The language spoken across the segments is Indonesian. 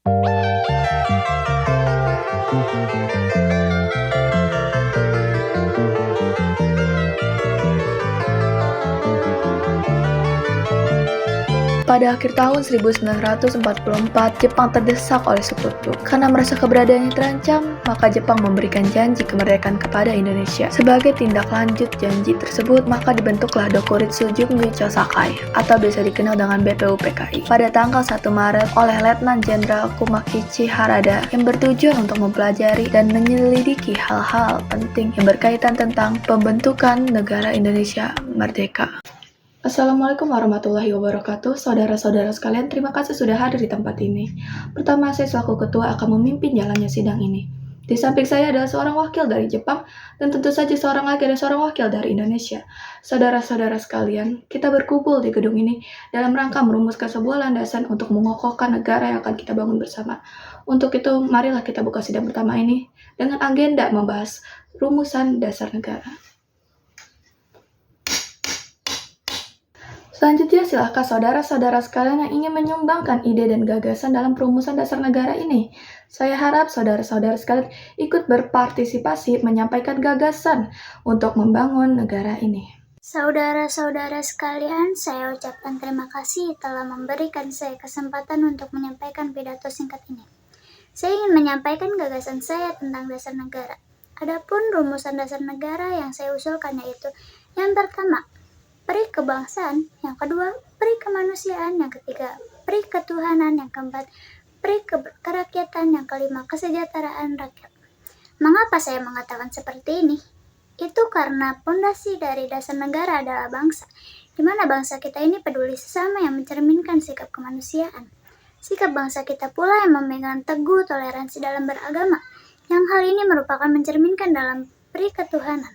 Pada akhir tahun 1944, Jepang terdesak oleh sekutu. Karena merasa keberadaannya terancam, maka Jepang memberikan janji kemerdekaan kepada Indonesia. Sebagai tindak lanjut janji tersebut, maka dibentuklah Dokuritsu Junggi Chosakai, atau biasa dikenal dengan BPUPKI, pada tanggal 1 Maret oleh Letnan Jenderal Kumakichi Harada, yang bertujuan untuk mempelajari dan menyelidiki hal-hal penting yang berkaitan tentang pembentukan negara Indonesia merdeka. Assalamualaikum warahmatullahi wabarakatuh. Saudara-saudara sekalian, terima kasih sudah hadir di tempat ini. Pertama, saya selaku ketua akan memimpin jalannya sidang ini. Di samping saya adalah seorang wakil dari Jepang, dan tentu saja seorang lagi ada seorang wakil dari Indonesia. Saudara-saudara sekalian, kita berkumpul di gedung ini dalam rangka merumuskan sebuah landasan untuk mengokohkan negara yang akan kita bangun bersama. Untuk itu, marilah kita buka sidang pertama ini dengan agenda membahas rumusan dasar negara. Selanjutnya, silakan saudara-saudara sekalian yang ingin menyumbangkan ide dan gagasan dalam perumusan dasar negara ini. Saya harap saudara-saudara sekalian ikut berpartisipasi menyampaikan gagasan untuk membangun negara ini. Saudara-saudara sekalian, saya ucapkan terima kasih telah memberikan saya kesempatan untuk menyampaikan pidato singkat ini. Saya ingin menyampaikan gagasan saya tentang dasar negara. Adapun rumusan dasar negara yang saya usulkan yaitu yang pertama, peri kebangsaan, yang kedua, peri kemanusiaan, yang ketiga, peri ketuhanan, yang keempat, peri kerakyatan, yang kelima, kesejahteraan rakyat. Mengapa saya mengatakan seperti ini? Itu karena pondasi dari dasar negara adalah bangsa, di mana bangsa kita ini peduli sesama yang mencerminkan sikap kemanusiaan. Sikap bangsa kita pula yang memegang teguh toleransi dalam beragama, yang hal ini merupakan mencerminkan dalam peri ketuhanan.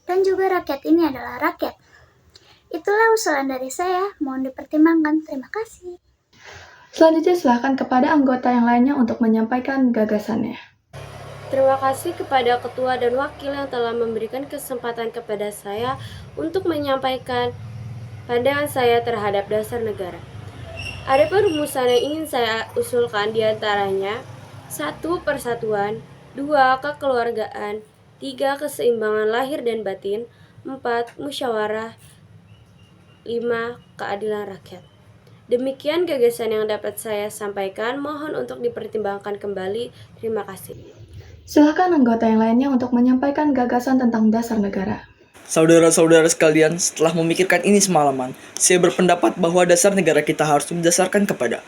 Dan juga rakyat ini adalah rakyat. Itulah usulan dari saya, mohon dipertimbangkan. Terima kasih. Selanjutnya silakan kepada anggota yang lainnya untuk menyampaikan gagasannya. Terima kasih kepada ketua dan wakil yang telah memberikan kesempatan kepada saya untuk menyampaikan pandangan saya terhadap dasar negara. Ada rumusan yang ingin saya usulkan diantaranya 1. Persatuan, 2. Kekeluargaan, 3. Keseimbangan lahir dan batin, 4. Musyawarah, 5. Keadilan rakyat. Demikian gagasan yang dapat saya sampaikan, mohon untuk dipertimbangkan kembali. Terima kasih. Silakan anggota yang lainnya untuk menyampaikan gagasan tentang dasar negara. Saudara-saudara sekalian, setelah memikirkan ini semalaman, saya berpendapat bahwa dasar negara kita harus didasarkan kepada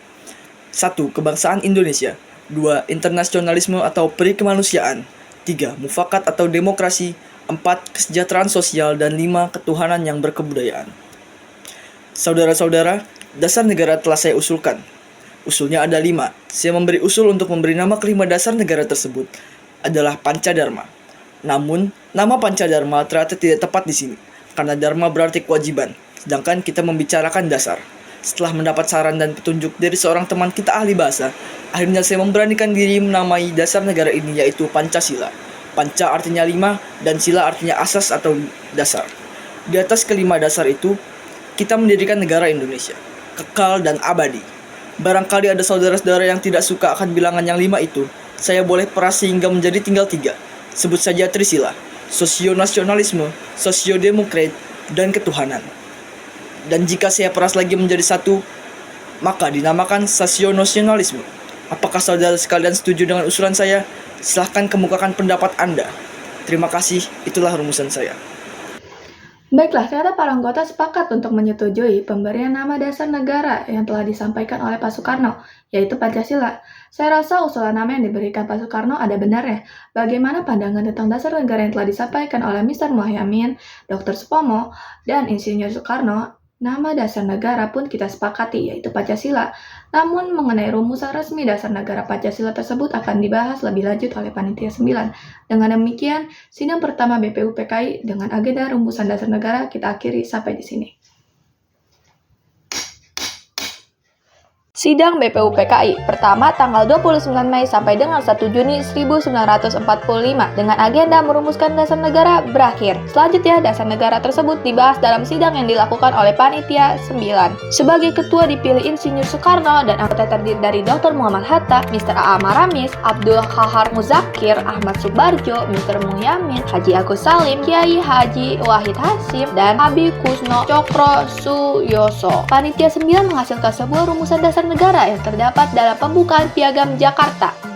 1. Kebangsaan Indonesia, 2. Internasionalisme atau peri kemanusiaan, 3. Mufakat atau demokrasi, 4. Kesejahteraan sosial, dan 5. Ketuhanan yang berkebudayaan. Saudara-saudara, dasar negara telah saya usulkan. Usulnya ada 5. Saya memberi usul untuk memberi nama kelima dasar negara tersebut adalah Pancadharma. Namun, nama Pancadharma ternyata tidak tepat di sini, karena Dharma berarti kewajiban, sedangkan kita membicarakan dasar. Setelah mendapat saran dan petunjuk dari seorang teman kita ahli bahasa, akhirnya saya memberanikan diri menamai dasar negara ini yaitu Pancasila. Panca artinya 5, dan sila artinya asas atau dasar. Di atas kelima dasar itu, kita mendirikan negara Indonesia, kekal dan abadi. Barangkali ada saudara-saudara yang tidak suka akan bilangan yang 5 itu, saya boleh peras sehingga menjadi tinggal 3. Sebut saja Trisila, sosionasionalisme, sosiodemokrat, dan ketuhanan. Dan jika saya peras lagi menjadi 1, maka dinamakan sosionasionalisme. Apakah saudara sekalian setuju dengan usulan saya? Silahkan kemukakan pendapat Anda. Terima kasih, itulah rumusan saya. Baiklah, ternyata para anggota sepakat untuk menyetujui pemberian nama dasar negara yang telah disampaikan oleh Pak Soekarno, yaitu Pancasila. Saya rasa usulan nama yang diberikan Pak Soekarno ada benarnya. Bagaimana pandangan tentang dasar negara yang telah disampaikan oleh Mr. Muhaimin, Dr. Supomo, dan Insinyur Soekarno? Nama dasar negara pun kita sepakati, yaitu Pancasila. Namun, mengenai rumusan resmi dasar negara Pancasila tersebut akan dibahas lebih lanjut oleh Panitia 9. Dengan demikian, sidang pertama BPUPKI dengan agenda rumusan dasar negara kita akhiri sampai di sini. Sidang BPUPKI pertama tanggal 29 Mei sampai dengan 1 Juni 1945 dengan agenda merumuskan dasar negara berakhir. Selanjutnya, dasar negara tersebut dibahas dalam sidang yang dilakukan oleh Panitia 9. Sebagai ketua dipilih Insinyur Soekarno dan anggota terdiri dari Dr. Muhammad Hatta, Mr. A.A. Maramis, Abdul Qahar Muzakir, Ahmad Subarjo, Mr. Muhyamin, Haji Agus Salim, Kiai Haji Wahid Hasyim, dan Habib Kusno Cokro Suyoso. Panitia 9 menghasilkan sebuah rumusan dasar negara yang terdapat dalam pembukaan Piagam Jakarta.